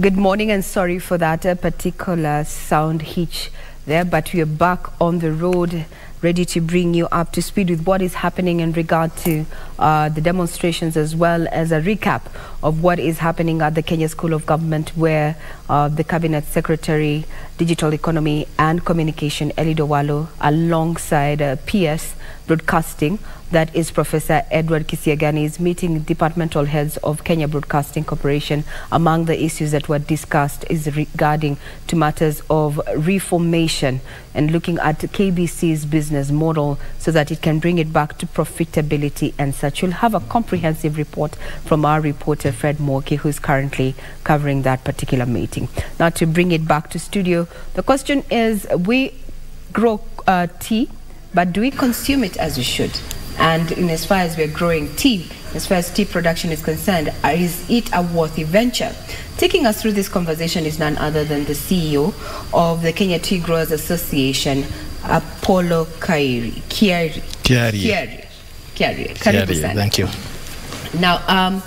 Good morning, and sorry for that particular sound hitch there, but we are back on the road, ready to bring you up to speed with what is happening in regard to the demonstrations, as well as a recap of what is happening at the Kenya School of Government, where the Cabinet Secretary, Digital Economy and Communication, Elido Walo, alongside PS Broadcasting, that is Professor Edward Kisiagani, is meeting departmental heads of Kenya Broadcasting Corporation. Among the issues that were discussed is regarding to matters of reformation and looking at KBC's business model so that it can bring it back to profitability and such. You'll have a comprehensive report from our reporter Fred Moki, who is currently covering that particular meeting. Now, to bring it back to studio, the question is, we grow tea, but do we consume it as we should? And in as far as we're growing tea, as far as tea production is concerned, is it a worthy venture? Taking us through this conversation is none other than the CEO of the Kenya Tea Growers Association, Apollo Kiari. Thank you. Now,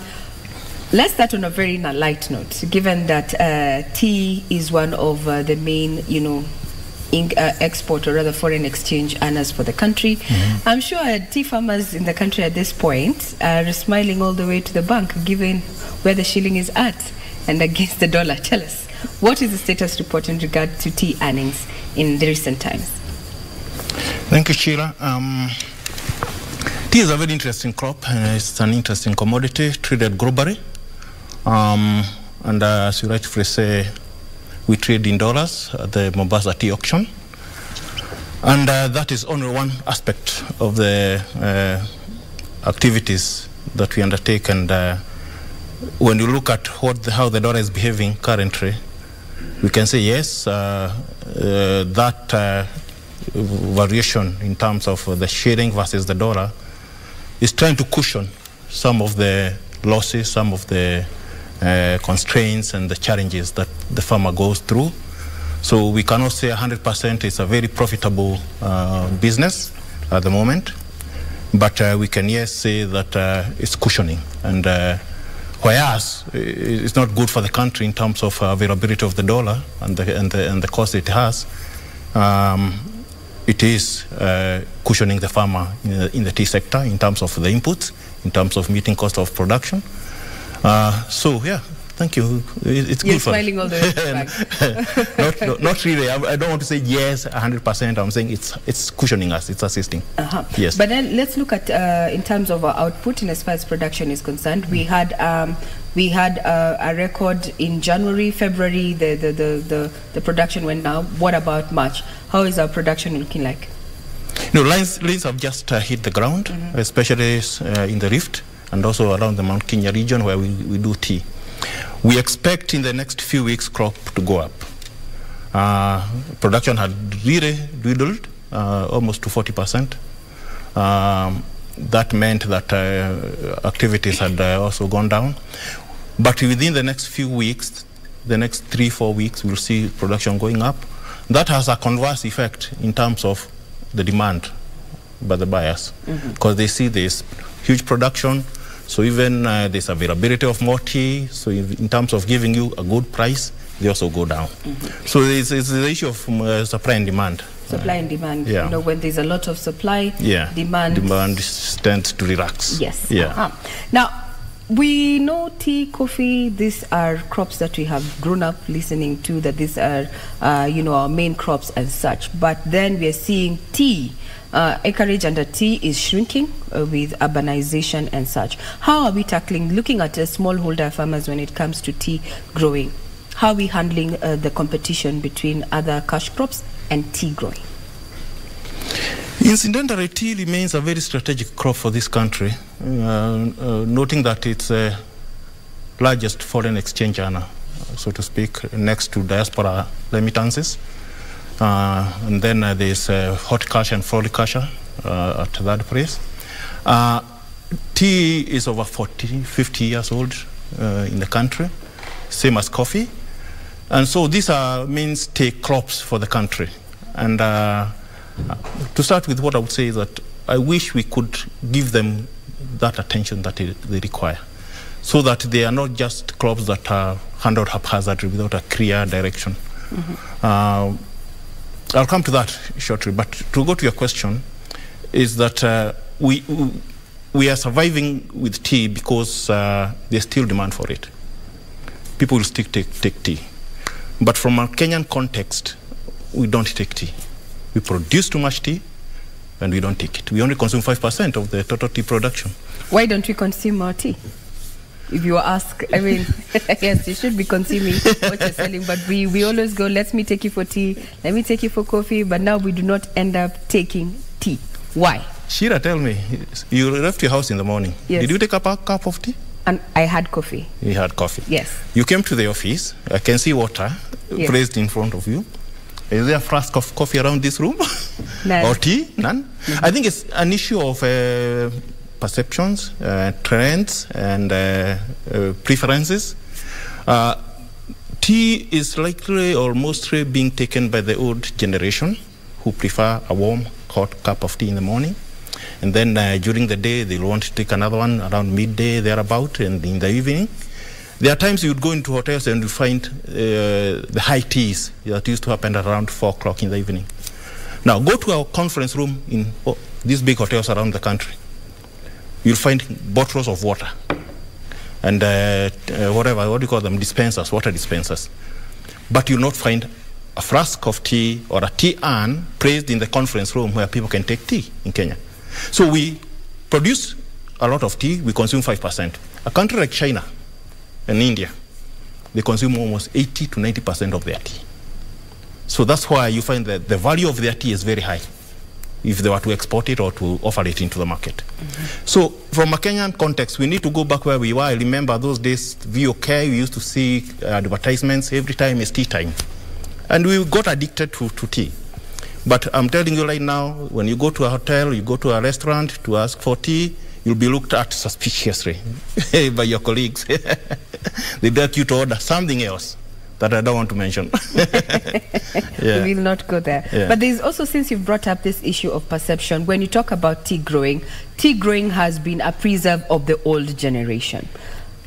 let's start on a very light note, given that tea is one of the main, export, or rather foreign exchange earners for the country. I'm sure tea farmers in the country at this point are smiling all the way to the bank, given where the shilling is at and against the dollar. Tell us, what is the status report in regard to tea earnings in the recent times? Thank you, Sheila. Tea is a very interesting crop. It's an interesting commodity traded globally. And as you rightfully say, we trade in dollars at the Mombasa Tea Auction. And that is only one aspect of the activities that we undertake. And when you look at how the dollar is behaving currently, we can say yes, that variation in terms of the shilling versus the dollar is trying to cushion some of the losses, some of the constraints and the challenges that the farmer goes through. So we cannot say 100% it's a very profitable business at the moment, but we can yes say that it's cushioning. And whereas it's not good for the country in terms of availability of the dollar and the cost it has, it is cushioning the farmer in the tea sector in terms of the inputs, in terms of meeting cost of production. So yeah, thank you. It's You're good for smiling all the way back. not really. I don't want to say yes 100%. I'm saying it's cushioning us. It's assisting. Yes. But then let's look at in terms of our output, and as far as production is concerned, we had a record in January, February. The production went down. What about March? How is our production looking like? Lines have just hit the ground, especially in the Rift and also around the Mount Kenya region where we do tea. We expect in the next few weeks crop to go up. Production had really dwindled almost to 40%. That meant that activities had also gone down. But within the next few weeks, the next 3-4 weeks, we'll see production going up. That has a converse effect in terms of the demand by the buyers, because they see this huge production. So even there's availability of more tea. So in terms of giving you a good price, they also go down. So it's the issue of supply and demand. Supply and demand. Yeah. When there's a lot of supply, demand tends to relax. Yes. Yeah. Now, we know tea, coffee, these are crops that we have grown up listening to, that these are, our main crops and such. But then we are seeing tea. Acreage under tea is shrinking with urbanization and such. How are we looking at smallholder farmers when it comes to tea growing? How are we handling the competition between other cash crops and tea growing? Incidentally, tea remains a very strategic crop for this country, noting that it's the largest foreign exchange earner, so to speak, next to diaspora remittances. And then there's horticulture and floriculture at third place. Tea is over 50 years old in the country, same as coffee. And so these are mainstay crops for the country. And to start with, what I would say is that I wish we could give them that attention that they require, so that they are not just crops that are handled haphazardly without a clear direction. I'll come to that shortly, but to go to your question, is that we are surviving with tea because there's still demand for it. People will still take tea. But from a Kenyan context, we don't take tea. We produce too much tea, and we don't take it. We only consume 5% of the total tea production. Why don't we consume more tea? If you ask, I mean, yes, you should be consuming what you're selling, but we always go, let me take you for tea, let me take you for coffee, but now we do not end up taking tea. Why? Shira, tell me, you left your house in the morning. Yes. Did you take up a cup of tea? And I had coffee. You had coffee? Yes. You came to the office, I can see water placed in front of you. Is there a flask of coffee around this room? None. Or tea? None? I think it's an issue of perceptions, trends, and preferences. Tea is likely or mostly being taken by the old generation who prefer a warm, hot cup of tea in the morning. And then during the day, they'll want to take another one around midday, thereabout, and in the evening. There are times you would go into hotels and you find the high teas that used to happen around 4 o'clock in the evening. Now, go to our conference room in these big hotels around the country. You'll find bottles of water and whatever, what do you call them, dispensers, water dispensers. But you'll not find a flask of tea or a tea urn placed in the conference room where people can take tea in Kenya. So we produce a lot of tea, we consume 5%. A country like China and India, they consume almost 80 to 90% of their tea. So that's why you find that the value of their tea is very high if they were to export it or to offer it into the market. So from a Kenyan context, we need to go back where we were. I remember those days, VOK, we used to see advertisements every time it's tea time. And we got addicted to tea. But I'm telling you right now, when you go to a hotel, you go to a restaurant to ask for tea, you'll be looked at suspiciously by your colleagues. They direct you to order something else that I don't want to mention. We will not go there. Yeah. But there's also, since you've brought up this issue of perception, when you talk about tea growing has been a preserve of the old generation.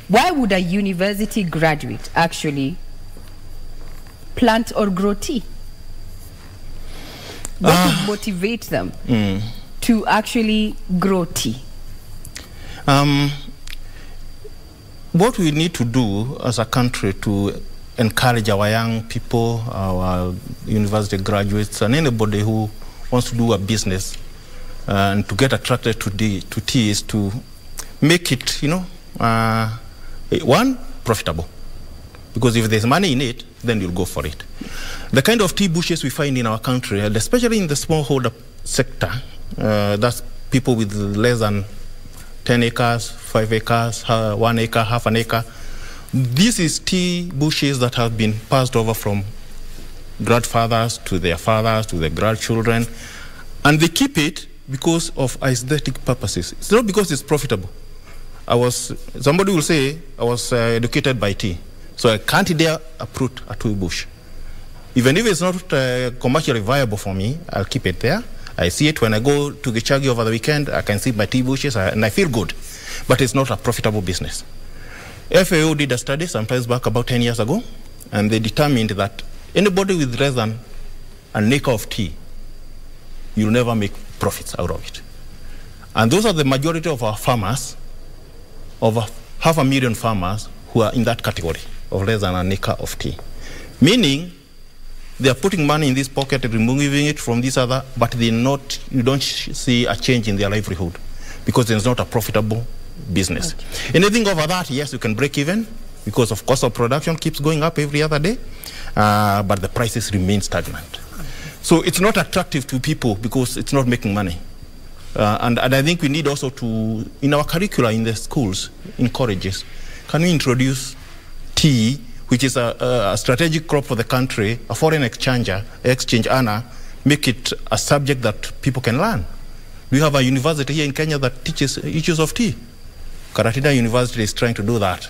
Why would a university graduate actually plant or grow tea? What would motivate them to actually grow tea? What we need to do as a country to encourage our young people, our university graduates, and anybody who wants to do a business and to get attracted to tea is to make it, one, profitable. Because if there's money in it, then you'll go for it. The kind of tea bushes we find in our country, and especially in the smallholder sector, that's people with less than 10 acres, 5 acres, 1 acre, half an acre. This is tea bushes that have been passed over from grandfathers to their fathers to their grandchildren. And they keep it because of aesthetic purposes. It's not because it's profitable. Somebody will say, I was educated by tea, so I can't dare uproot a tea bush. Even if it's not commercially viable for me, I'll keep it there. I see it when I go to Gichagi over the weekend, I can see my tea bushes and I feel good. But it's not a profitable business. FAO did a study sometimes back about 10 years ago, and they determined that anybody with less than an acre of tea, you'll never make profits out of it. And those are the majority of our farmers, over 500,000 farmers who are in that category of less than an acre of tea. Meaning, they are putting money in this pocket, removing it from this other, but you don't see a change in their livelihood because it's not a profitable business. Okay. Anything over that, yes, you can break even because of cost of production keeps going up every other day, but the prices remain stagnant. Okay. So it's not attractive to people because it's not making money. And I think we need also to, in our curricula in the schools, in colleges, can we introduce tea, which is a strategic crop for the country, a foreign exchange earner, make it a subject that people can learn. We have a university here in Kenya that teaches issues of tea. Karatina University is trying to do that.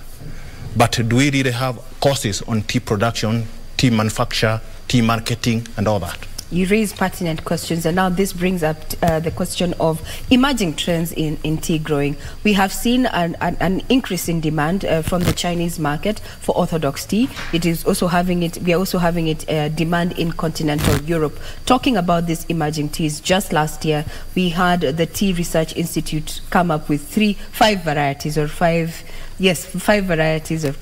But do we really have courses on tea production, tea manufacture, tea marketing, and all that? You raise pertinent questions, and now this brings up the question of emerging trends in tea growing. We have seen an increase in demand from the Chinese market for orthodox tea. It is also having it. We are also having it demand in continental Europe. Talking about these emerging teas, just last year we had the Tea Research Institute come up with five varieties of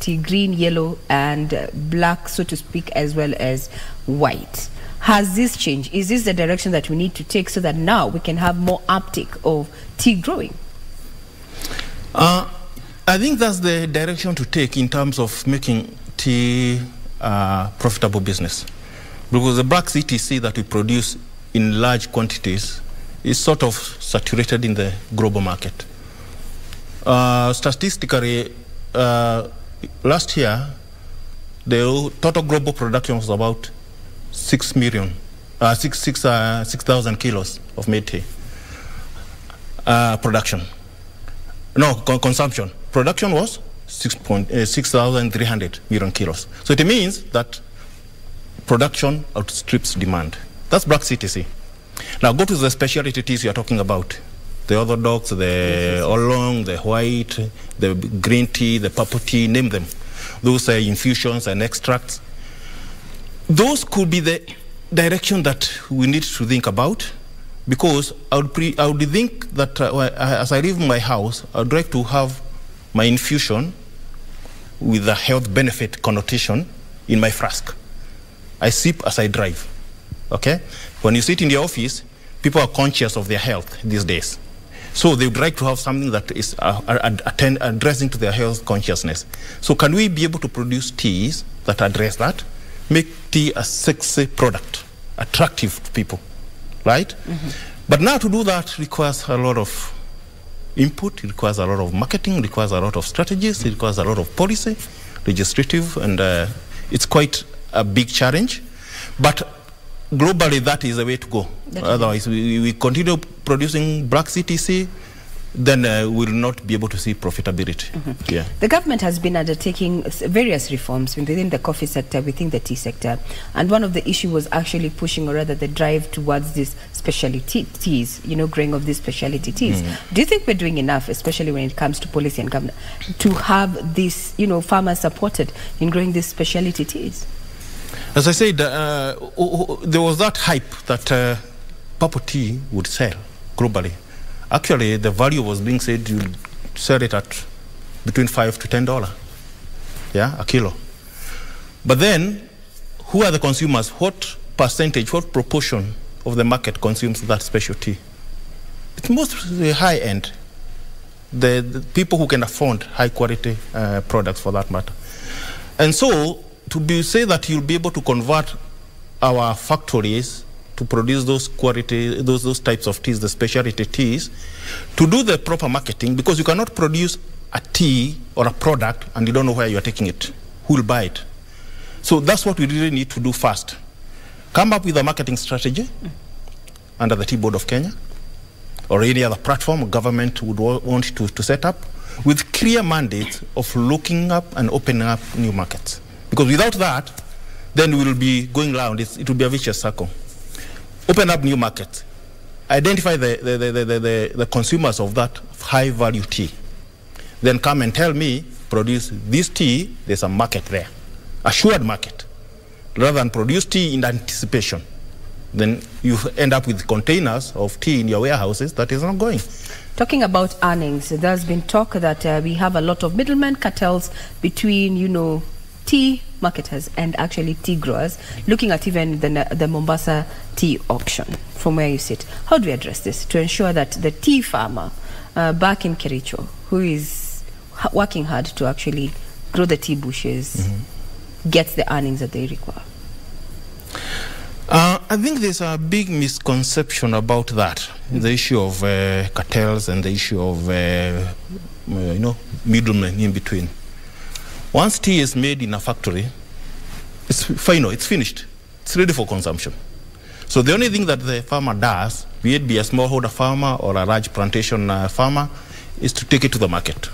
tea: green, yellow, and black, so to speak, as well as white. Has this changed? Is this the direction that we need to take so that now we can have more uptake of tea growing? I think that's the direction to take in terms of making tea profitable business. Because the black tea that we produce in large quantities is sort of saturated in the global market. Statistically, last year, the total global production was about 6,000 kilos of made tea production. No, consumption. Production was 6,300 million kilos. So it means that production outstrips demand. That's black tea. Now go to the specialty teas you are talking about. The orthodox, the oolong, the white, the green tea, the purple tea, name them. Those are infusions and extracts. Those could be the direction that we need to think about, because I would think that as I leave my house, I would like to have my infusion with a health benefit connotation in my flask. I sip as I drive, okay? When you sit in the office, people are conscious of their health these days. So they would like to have something that is addressing to their health consciousness. So can we be able to produce teas that address that? Make tea a sexy product, attractive to people, right? Mm-hmm. But now to do that requires a lot of input, it requires a lot of marketing, it requires a lot of strategies, it requires a lot of policy, legislative, and it's quite a big challenge. But globally, that is the way to go. Otherwise, we continue producing black tea, then we will not be able to see profitability. Mm-hmm. Yeah. The government has been undertaking various reforms within the coffee sector, within the tea sector, and one of the issues was actually pushing, or rather the drive towards this specialty teas, growing of these specialty teas. Mm. Do you think we're doing enough, especially when it comes to policy and government, to have this, farmers supported in growing these specialty teas? As I said, there was that hype that purple tea would sell globally. Actually, the value was being said you sell it at between $5 to $10, a kilo. But then, who are the consumers? What percentage, what proportion of the market consumes that special tea? It's mostly high end. The people who can afford high quality products, for that matter. And so, say that you'll be able to convert our factories to produce those quality, those types of teas, the specialty teas, to do the proper marketing, because you cannot produce a tea or a product and you don't know where you're taking it. Who will buy it? So that's what we really need to do first. Come up with a marketing strategy under the Tea Board of Kenya, or any other platform government would want to set up, with clear mandates of looking up and opening up new markets. Because without that, then we will be going around. It will be a vicious circle. Open up new markets. Identify the consumers of that high-value tea. Then come and tell me, produce this tea, there's a market there. Assured market. Rather than produce tea in anticipation. Then you end up with containers of tea in your warehouses that is not going. Talking about earnings, there's been talk that we have a lot of middlemen cartels between, tea marketers and actually tea growers, looking at even the Mombasa tea auction from where you sit. How do we address this to ensure that the tea farmer back in Kericho, who is working hard to actually grow the tea bushes, gets the earnings that they require? I think there's a big misconception about that, the issue of cartels and the issue of middlemen in between. Once tea is made in a factory, it's final, it's finished, it's ready for consumption. So the only thing that the farmer does, be it be a smallholder farmer or a large plantation farmer, is to take it to the market.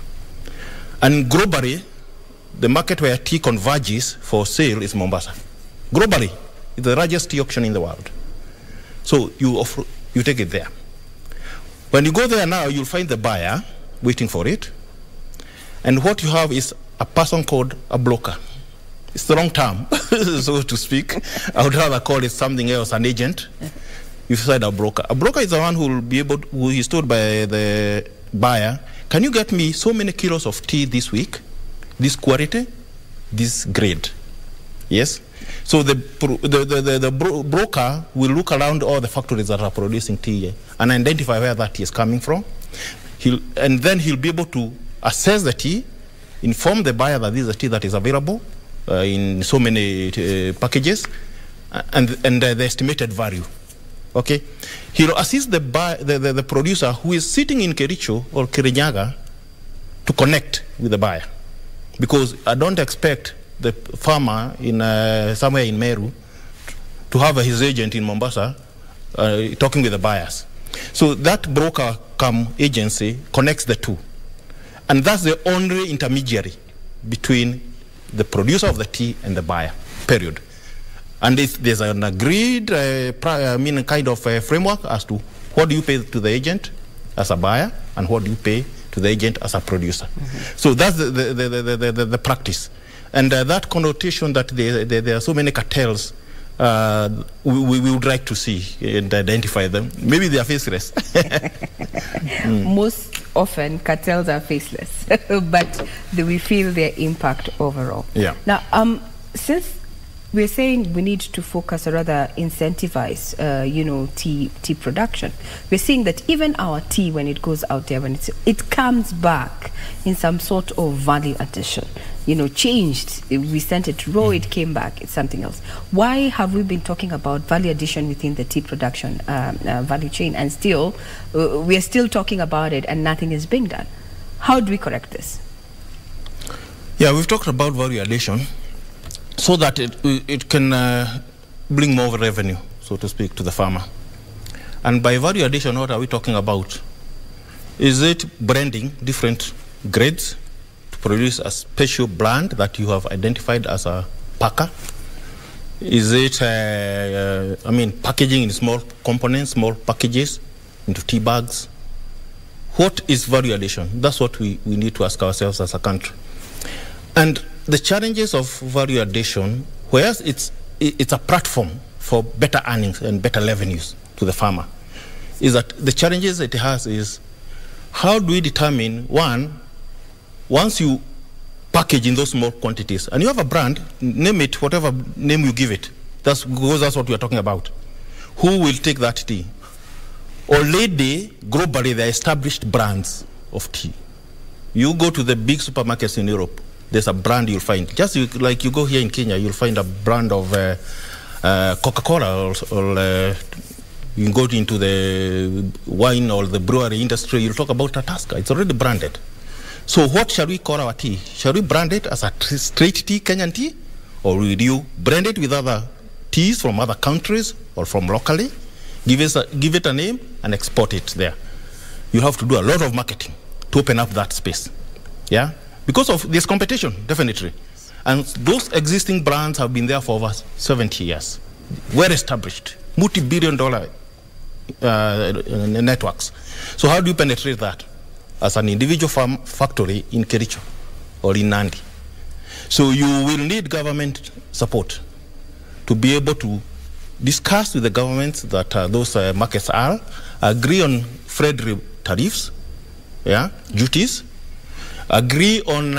And globally, the market where tea converges for sale is Mombasa. Globally, it's the largest tea auction in the world. So you take it there. When you go there now, you'll find the buyer waiting for it. And what you have is a person called a broker. It's the wrong term, so to speak. I would rather call it something else, an agent. You said a broker. A broker is the one who will be able, who is told by the buyer, can you get me so many kilos of tea this week, this quality, this grade? Yes? So the broker will look around all the factories that are producing tea and identify where that tea is coming from. And then he'll be able to assess the tea, inform the buyer that this is a tea that is available in so many packages, and the estimated value. Okay? He'll assist the producer who is sitting in Kericho or Kirinyaga to connect with the buyer. Because I don't expect the farmer in somewhere in Meru to have his agent in Mombasa talking with the buyers. So that broker cum agency connects the two. And that's the only intermediary between the producer of the tea and the buyer, period. And if there's an agreed kind of framework as to what do you pay to the agent as a buyer and what do you pay to the agent as a producer. So that's the practice. And that connotation that there are so many cartels, we would like to see and identify them. Maybe they are faceless. Most often cartels are faceless, but we feel their impact overall. Yeah. Now, since we're saying we need to focus or rather incentivize, tea production, we're seeing that even our tea, when it goes out there, when it comes back in some sort of value addition. Changed. We sent it raw, it came back, it's something else. Why have we been talking about value addition within the tea production value chain, and still, we're still talking about it and nothing is being done? How do we correct this? Yeah, we've talked about value addition so that it can bring more revenue, so to speak, to the farmer. And by value addition, what are we talking about? Is it branding different grades to produce a special brand that you have identified as a packer? Is it, packaging in small components, small packages into tea bags? What is value addition? That's what we need to ask ourselves as a country. And the challenges of value addition, whereas it's a platform for better earnings and better revenues to the farmer, is that the challenges it has is, how do we determine, one, once you package in those small quantities, and you have a brand, name it, whatever name you give it, that's what we are talking about. Who will take that tea? Already, globally, there are established brands of tea. You go to the big supermarkets in Europe, there's a brand you'll find. Just like you go here in Kenya, you'll find a brand of Coca-Cola, or you can go into the wine or the brewery industry, you'll talk about Taska. It's already branded. So what shall we call our tea? Shall we brand it as a straight tea, Kenyan tea? Or will you brand it with other teas from other countries or from locally? Give it a name and export it there. You have to do a lot of marketing to open up that space. Yeah? Because of this competition, definitely. And those existing brands have been there for over 70 years. Well established, multi-billion-dollar networks. So how do you penetrate that? As an individual factory in Kericho or in Nandi. So you will need government support to be able to discuss with the governments that those markets are, agree on friendly tariffs, duties, agree on,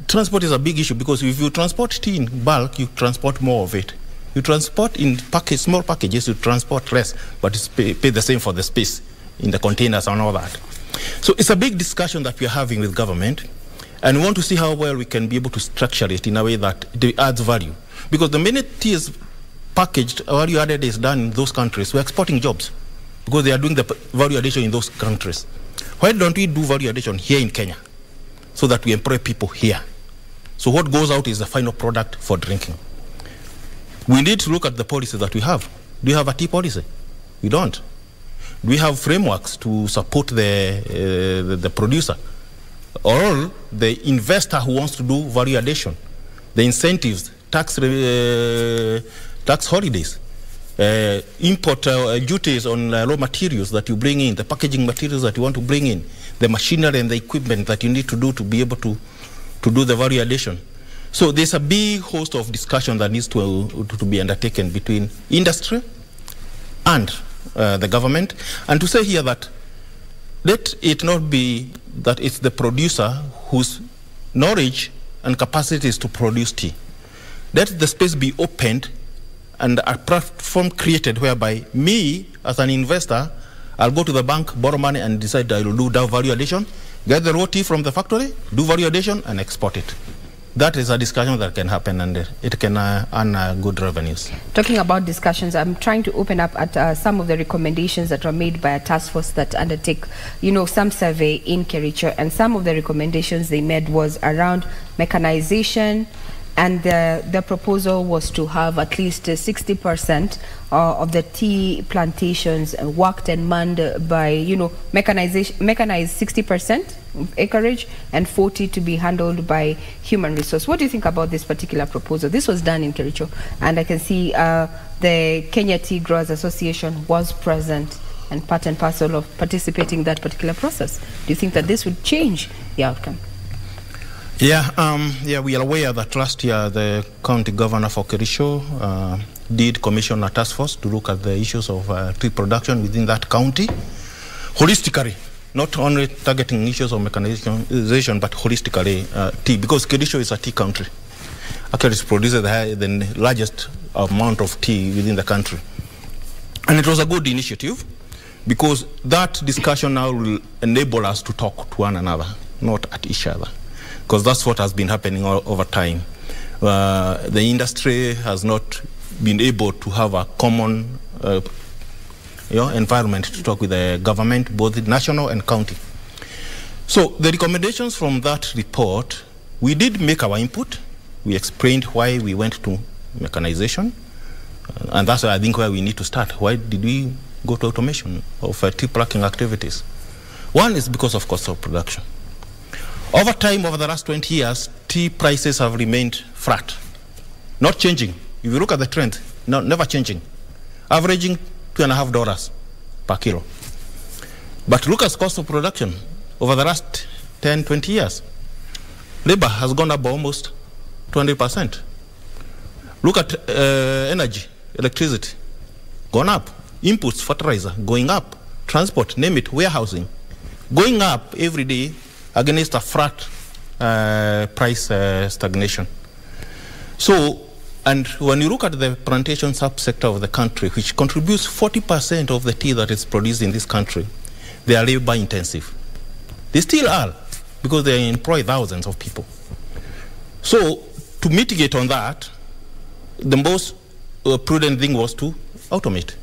transport is a big issue, because if you transport tea in bulk, you transport more of it. You transport in small packages, you transport less, but you pay the same for the space in the containers and all that. So it's a big discussion that we're having with government, and we want to see how well we can be able to structure it in a way that it adds value. Because the minute tea is packaged, value added is done in those countries, we're exporting jobs, because they are doing the value addition in those countries. Why don't we do value addition here in Kenya, so that we employ people here? So what goes out is the final product for drinking. We need to look at the policies that we have. Do we have a tea policy? We don't. Do we have frameworks to support the producer or the investor who wants to do value addition? The incentives, tax holidays. import duties on raw materials that you bring in, the packaging materials that you want to bring in, the machinery and the equipment that you need to do to be able to do the value addition. So there's a big host of discussion that needs to be undertaken between industry and the government. And to say here that let it not be that it's the producer whose knowledge and capacity is to produce tea. Let the space be opened and a platform created whereby me, as an investor, I'll go to the bank, borrow money, and decide I will do that value addition, get the raw tea from the factory, do value addition, and export it. That is a discussion that can happen, and it can earn good revenues. Talking about discussions, I'm trying to open up at some of the recommendations that were made by a task force that undertake, some survey in Kericho, and some of the recommendations they made was around mechanization, and the proposal was to have at least 60% of the tea plantations worked and manned by, mechanized 60% acreage and 40 to be handled by human resource. What do you think about this particular proposal? This was done in Kericho, and I can see the Kenya Tea Growers Association was present and part and parcel of participating in that particular process. Do you think that this would change the outcome? Yeah, we are aware that last year the county governor for Kericho did commission a task force to look at the issues of tea production within that county, holistically, not only targeting issues of mechanization, but holistically tea, because Kericho is a tea country. Actually, it produces the largest amount of tea within the country. And it was a good initiative, because that discussion now will enable us to talk to one another, not at each other. Because that's what has been happening over time. The industry has not been able to have a common environment to talk with the government, both national and county. So the recommendations from that report, we did make our input. We explained why we went to mechanization. And that's, I think, where we need to start. Why did we go to automation of tea plucking activities? One is because of cost of production. Over time, over the last 20 years, tea prices have remained flat, not changing. If you look at the trend, never changing, averaging $2.50 per kilo. But look at cost of production over the last 10, 20 years. Labor has gone up almost 20%. Look at energy, electricity, gone up. Inputs, fertilizer, going up. Transport, name it, warehousing, going up every day, against a flat price stagnation. So, and when you look at the plantation subsector of the country, which contributes 40% of the tea that is produced in this country, they are labor intensive. They still are, because they employ thousands of people. So, to mitigate on that, the most prudent thing was to automate.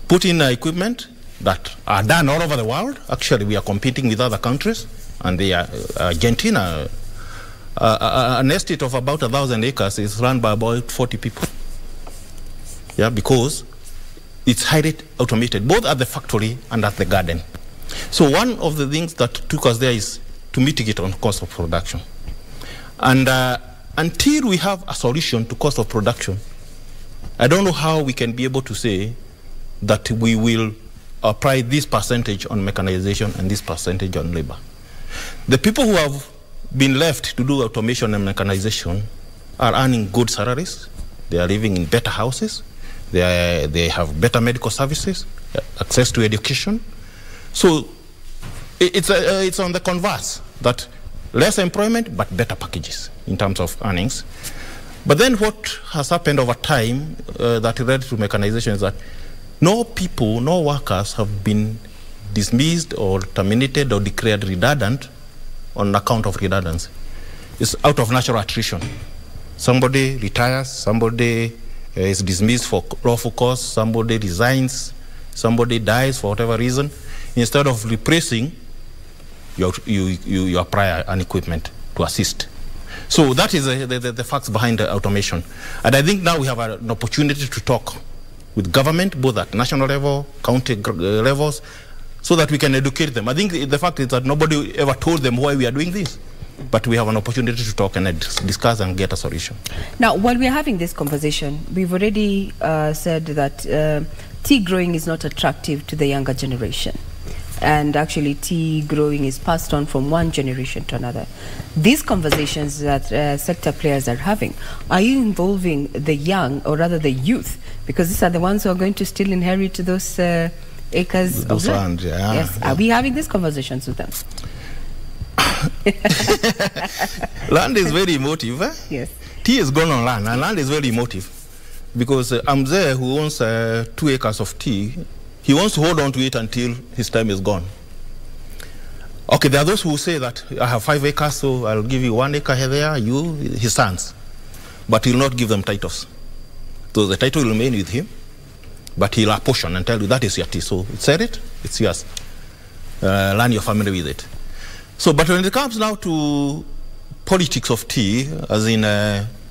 Put in equipment that are done all over the world. Actually, we are competing with other countries, and they are, Argentina, an estate of about 1,000 acres is run by about 40 people. Yeah, because it's highly automated, both at the factory and at the garden. So one of the things that took us there is to mitigate on cost of production. And until we have a solution to cost of production, I don't know how we can be able to say that we will apply this percentage on mechanization and this percentage on labor. The people who have been left to do automation and mechanization are earning good salaries. They are living in better houses. They have better medical services, access to education. So it's on the converse, that less employment but better packages in terms of earnings. But then what has happened over time that led to mechanization is that no people, no workers have been dismissed or terminated or declared redundant on account of redundancy. It's out of natural attrition. Somebody retires, somebody is dismissed for lawful cause, somebody resigns, somebody dies for whatever reason. Instead of replacing, you apply an equipment to assist. So that is the facts behind the automation. And I think now we have an opportunity to talk with government, both at national level, county levels, so that we can educate them. I think the fact is that nobody ever told them why we are doing this. But we have an opportunity to talk and discuss and get a solution. Now, while we're having this conversation, we've already said that tea growing is not attractive to the younger generation. And actually, tea growing is passed on from one generation to another. These conversations that sector players are having, are you involving the young, or rather the youth? Because these are the ones who are going to still inherit those acres of land. Yeah. Yes. Are we having these conversations with them? Land is very emotive. Yes. Tea is gone on land, and land is very emotive. Because I'm there who owns 2 acres of tea. He wants to hold on to it until his time is gone. Okay, there are those who say that I have 5 acres, so I'll give you 1 acre here, there, you, his sons. But he'll not give them titles. So the title will remain with him, but he'll apportion and tell you that is your tea. So sell it, it's yours. Learn your family with it. So, but when it comes now to politics of tea, as in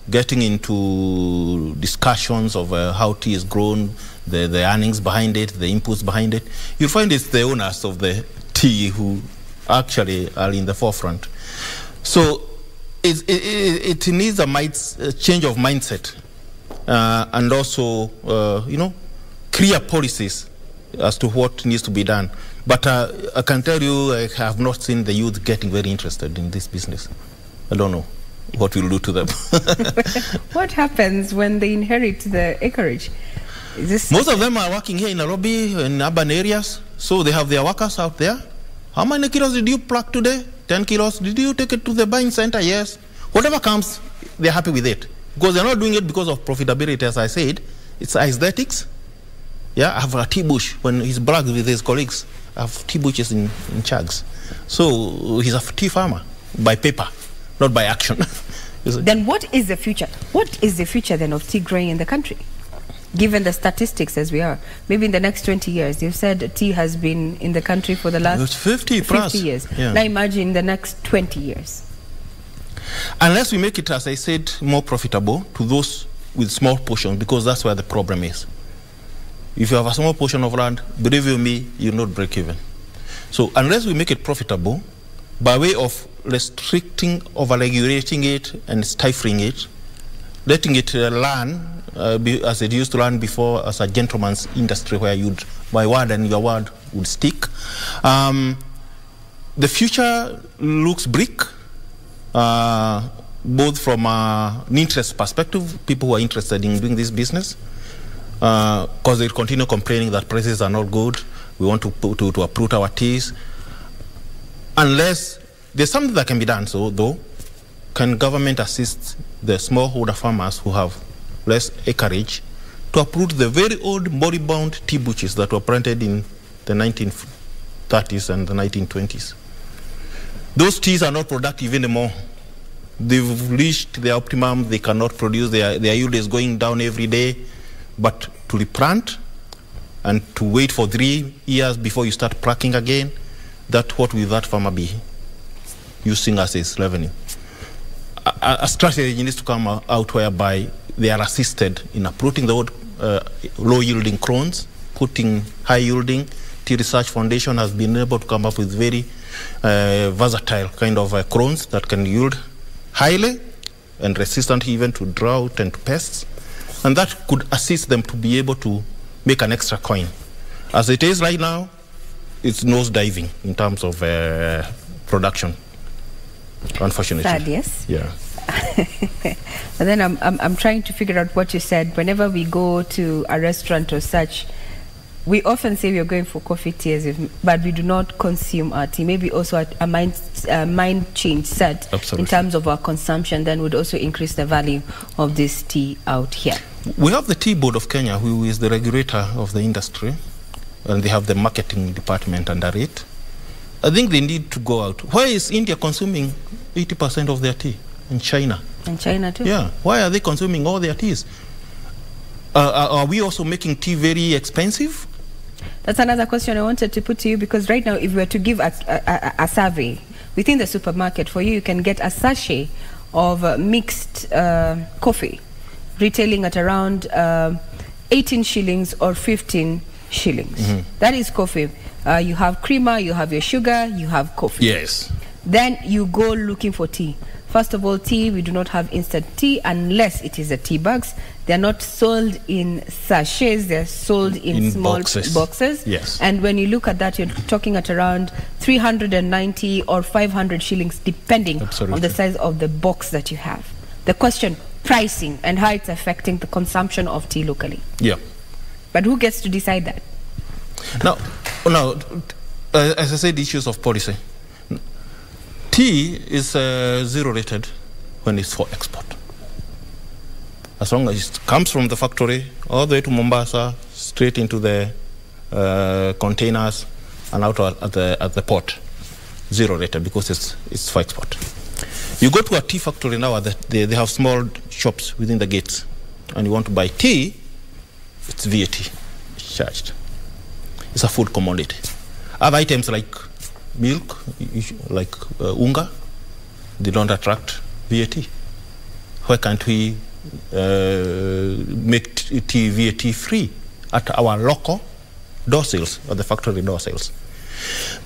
getting into discussions of how tea is grown, the earnings behind it, the inputs behind it, you'll find it's the owners of the tea who actually are in the forefront. So it needs a change of mindset and also, clear policies as to what needs to be done. But I can tell you, I have not seen the youth getting very interested in this business. I don't know what we'll do to them. What happens when they inherit the acreage? Most of them are working here in Nairobi, in urban areas, so they have their workers out there. How many kilos did you pluck today? 10 kilos. Did you take it to the buying center? Yes. Whatever comes, they're happy with it. Because they're not doing it because of profitability, as I said. It's aesthetics. Yeah, I have a tea bush. When he's bragged with his colleagues, I have tea bushes in Chags. So he's a tea farmer by paper, not by action. Then what is the future? What is the future then of tea growing in the country? Given the statistics as we are, maybe in the next 20 years, you've said tea has been in the country for the last 50 years. Yeah. Now imagine the next 20 years. Unless we make it, as I said, more profitable to those with small portions, because that's where the problem is. If you have a small portion of land, believe you me, you'll not break even. So unless we make it profitable, by way of restricting, over-regulating it and stifling it, letting it learn as it used to learn before as a gentleman's industry where my word and your word would stick. The future looks bleak, both from an interest perspective, people who are interested in doing this business, because they continue complaining that prices are not good. We want to uproot our teas. Unless there's something that can be done, so though, can government assist the smallholder farmers who have less acreage to uproot the very old moribund tea bushes that were planted in the 1930s and the 1920s? Those teas are not productive anymore. They've reached their optimum. They cannot produce. Their yield is going down every day. But to replant and to wait for 3 years before you start plucking again, what will that farmer be using as his revenue? A strategy needs to come out whereby they are assisted in uprooting the old low-yielding clones, putting high-yielding. Tea Research Foundation has been able to come up with very versatile kind of clones that can yield highly and resistant even to drought and to pests. And that could assist them to be able to make an extra coin. As it is right now, it's nose diving in terms of production, unfortunately. Sad, yes? Yeah. And then I'm trying to figure out what you said. Whenever we go to a restaurant or such, we often say we are going for coffee, tea, but we do not consume our tea. Maybe also a mind change set in terms of our consumption, then would also increase the value of this tea out here. We have the Tea Board of Kenya, who is the regulator of the industry, and they have the marketing department under it. I think they need to go out. Why is India consuming 80% of their tea? In China. In China too? Yeah. Why are they consuming all their teas? Are we also making tea very expensive? That's another question I wanted to put to you, because right now, if we were to give a survey within the supermarket, for you can get a sachet of mixed coffee retailing at around 18 shillings or 15 shillings. Mm-hmm. That is coffee. You have creamer, you have your sugar, you have coffee. Yes. Then you go looking for tea. First of all, tea, we do not have instant tea unless it is a tea bags. They're not sold in sachets, they're sold in small boxes. Yes. And when you look at that, you're talking at around 390 or 500 shillings, depending on the size of the box that you have. The question, pricing and how it's affecting the consumption of tea locally. Yeah. But who gets to decide that? Now, as I said, issues of policy. Tea is zero rated when it's for export. As long as it comes from the factory all the way to Mombasa, straight into the containers and out at the port, zero rated because it's for export. You go to a tea factory now, they have small shops within the gates, and you want to buy tea, it's VAT charged. It's a food commodity. Other items like milk, like unga, they don't attract VAT. Why can't we make tea VAT free at our local door sales, or the factory door sales?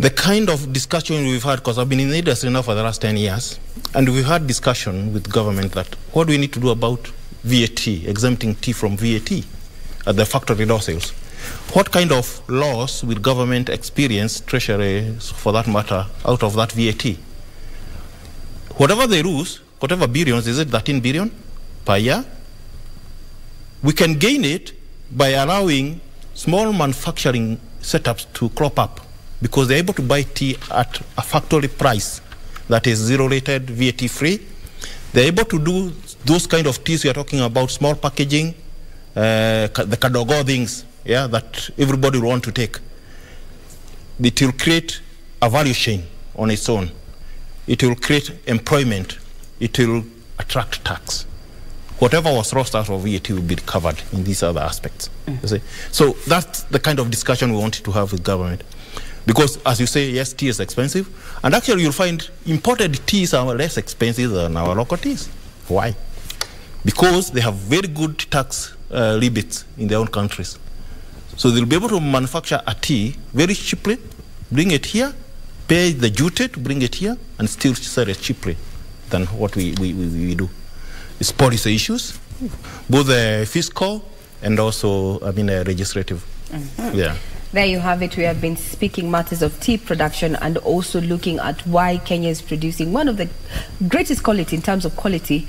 The kind of discussion we've had, because I've been in the industry now for the last 10 years, and we've had discussion with government that what do we need to do about VAT, exempting tea from VAT at the factory door sales? What kind of loss will government experience, treasury for that matter, out of that VAT? Whatever they lose, whatever billions, is it 13 billion per year? We can gain it by allowing small manufacturing setups to crop up, because they're able to buy tea at a factory price that is zero rated, VAT free. They're able to do those kind of teas we are talking about, small packaging, the kadogo things, yeah, that everybody will want to take. It will create a value chain on its own. It will create employment. It will attract tax. Whatever was lost out of VAT will be covered in these other aspects. You see? So that's the kind of discussion we wanted to have with government. Because, as you say, yes, tea is expensive. And actually, you'll find imported teas are less expensive than our local teas. Why? Because they have very good tax rebates in their own countries. So they'll be able to manufacture a tea very cheaply, bring it here, pay the duty to bring it here, and still sell it cheaply than what we do. It's policy issues, both fiscal and also, legislative. Yeah. There you have it. We have been speaking matters of tea production and also looking at why Kenya is producing one of the greatest quality in terms of quality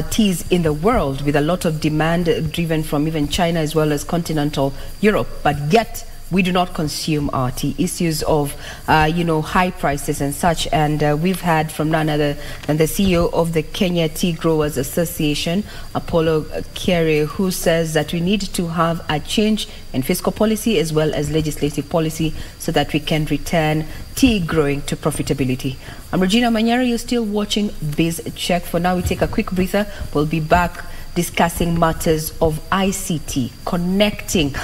teas in the world, with a lot of demand driven from even China as well as continental Europe, but yet we do not consume our tea. Issues of high prices and such, and we've had from none other than the CEO of the Kenya Tea Growers Association, Apollo Kere, who says that we need to have a change in fiscal policy as well as legislative policy so that we can return tea growing to profitability. I'm Regina Manyara. You're still watching BizCheck. For now, we take a quick breather. We'll be back discussing matters of ICT, connecting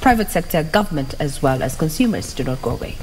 private sector, government, as well as consumers. Do not go away.